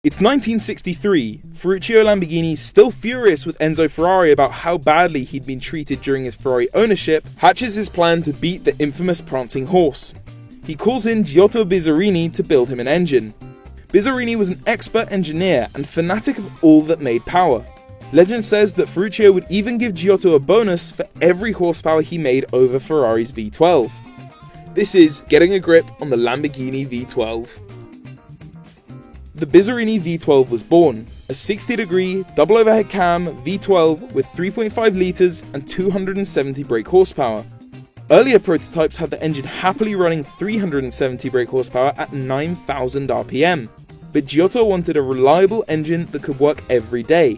It's 1963, Ferruccio Lamborghini, still furious with Enzo Ferrari about how badly he'd been treated during his Ferrari ownership, hatches his plan to beat the infamous prancing horse. He calls in Giotto Bizzarini to build him an engine. Bizzarini was an expert engineer and fanatic of all that made power. Legend says that Ferruccio would even give Giotto a bonus for every horsepower he made over Ferrari's V12. This is getting a grip on the Lamborghini V12. The Bizzarini V12 was born, a 60-degree, double overhead cam V12 with 3.5 litres and 270 brake horsepower. Earlier prototypes had the engine happily running 370 brake horsepower at 9,000 RPM, but Giotto wanted a reliable engine that could work every day.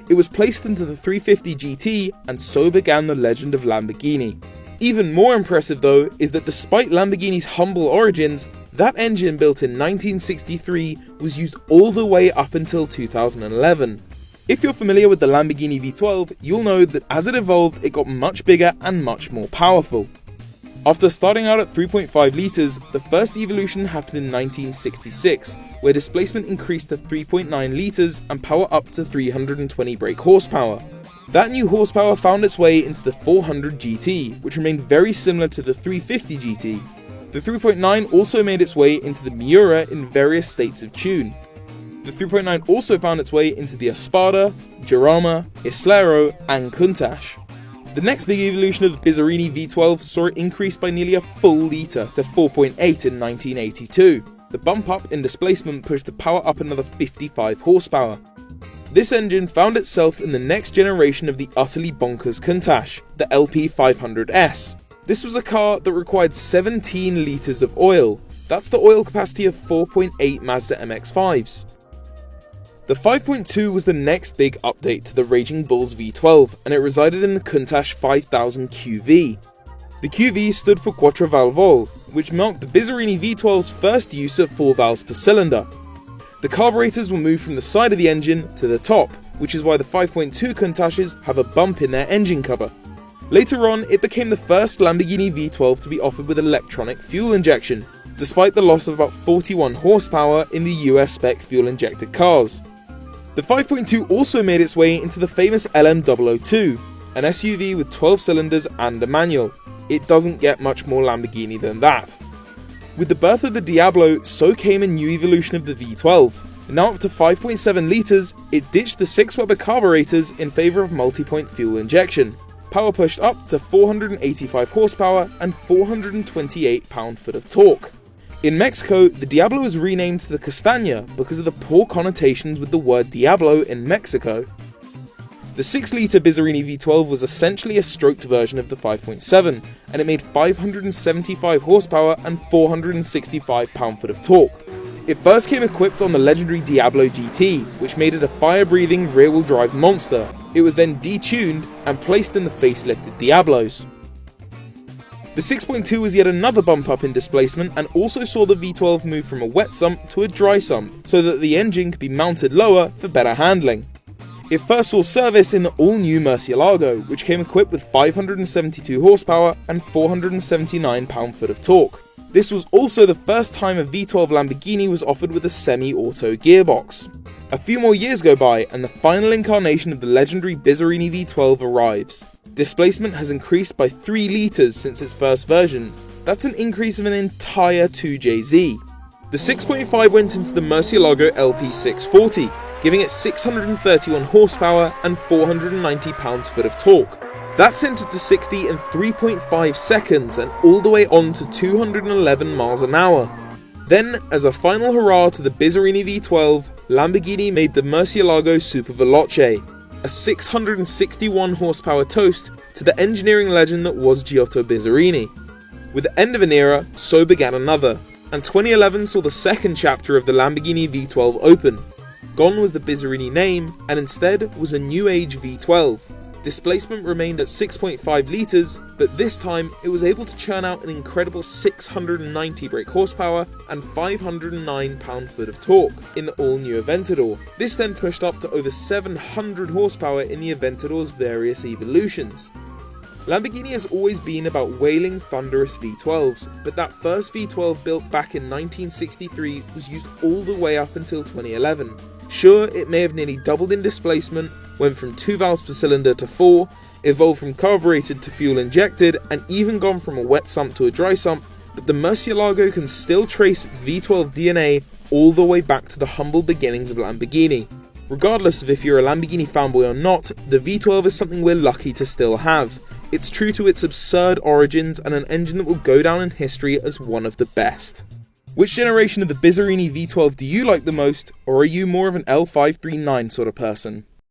It was placed into the 350 GT, and so began the legend of Lamborghini. Even more impressive though is that despite Lamborghini's humble origins, that engine built in 1963 was used all the way up until 2011. If you're familiar with the Lamborghini V12, you'll know that as it evolved, it got much bigger and much more powerful. After starting out at 3.5 litres, the first evolution happened in 1966, where displacement increased to 3.9 litres and power up to 320 brake horsepower. That new horsepower found its way into the 400 GT, which remained very similar to the 350 GT. The 3.9 also made its way into the Miura in various states of tune. The 3.9 also found its way into the Espada, Jarama, Islero, and Countach. The next big evolution of the Bizzarini V12 saw it increase by nearly a full litre to 4.8 in 1982. The bump up in displacement pushed the power up another 55 horsepower. This engine found itself in the next generation of the utterly bonkers Countach, the LP500S. This was a car that required 17 litres of oil. That's the oil capacity of 4.8 Mazda MX-5s. The 5.2 was the next big update to the Raging Bulls V12, and it resided in the Countach 5000 QV. The QV stood for Quattro Valvole, which marked the Bizzarini V12's first use of 4 valves per cylinder. The carburetors were moved from the side of the engine to the top, which is why the 5.2 Countaches have a bump in their engine cover. Later on, it became the first Lamborghini V12 to be offered with electronic fuel injection, despite the loss of about 41 horsepower in the US spec fuel-injected cars. The 5.2 also made its way into the famous LM002, an SUV with 12 cylinders and a manual. It doesn't get much more Lamborghini than that. With the birth of the Diablo, so came a new evolution of the V12. Now up to 5.7 litres, it ditched the 6 Weber carburetors in favour of multi-point fuel injection. Power pushed up to 485 horsepower and 428 pound-foot of torque. In Mexico, the Diablo was renamed to the Castaña because of the poor connotations with the word Diablo in Mexico. The 6-litre Bizzarini V12 was essentially a stroked version of the 5.7, and it made 575 horsepower and 465 pound-foot of torque. It first came equipped on the legendary Diablo GT, which made it a fire-breathing rear-wheel drive monster. It was then detuned and placed in the facelifted Diablos. The 6.2 was yet another bump up in displacement and also saw the V12 move from a wet sump to a dry sump, so that the engine could be mounted lower for better handling. It first saw service in the all-new Murcielago, which came equipped with 572 horsepower and 479 pound-foot of torque. This was also the first time a V12 Lamborghini was offered with a semi-auto gearbox. A few more years go by and the final incarnation of the legendary Bizzarini V12 arrives. Displacement has increased by 3 litres since its first version. That's an increase of an entire 2JZ. The 6.5 went into the Murcielago LP640, giving it 631 horsepower and 490 pounds-foot of torque. That sent it to 60 in 3.5 seconds and all the way on to 211 miles an hour. Then, as a final hurrah to the Bizzarini V12, Lamborghini made the Murcielago Superveloce, a 661 horsepower toast to the engineering legend that was Giotto Bizzarini. With the end of an era, so began another, and 2011 saw the second chapter of the Lamborghini V12 open. Gone was the Bizzarini name, and instead was a new age V12. Displacement remained at 6.5 litres, but this time it was able to churn out an incredible 690 brake horsepower and 509 pound-foot of torque in the all-new Aventador. This then pushed up to over 700 horsepower in the Aventador's various evolutions. Lamborghini has always been about wailing, thunderous V12s, but that first V12 built back in 1963 was used all the way up until 2011. Sure, it may have nearly doubled in displacement, went from 2 valves per cylinder to 4, evolved from carbureted to fuel injected, and even gone from a wet sump to a dry sump, but the Murcielago can still trace its V12 DNA all the way back to the humble beginnings of Lamborghini. Regardless of if you're a Lamborghini fanboy or not, the V12 is something we're lucky to still have. It's true to its absurd origins and an engine that will go down in history as one of the best. Which generation of the Bizzarrini V12 do you like the most, or are you more of an L539 sort of person?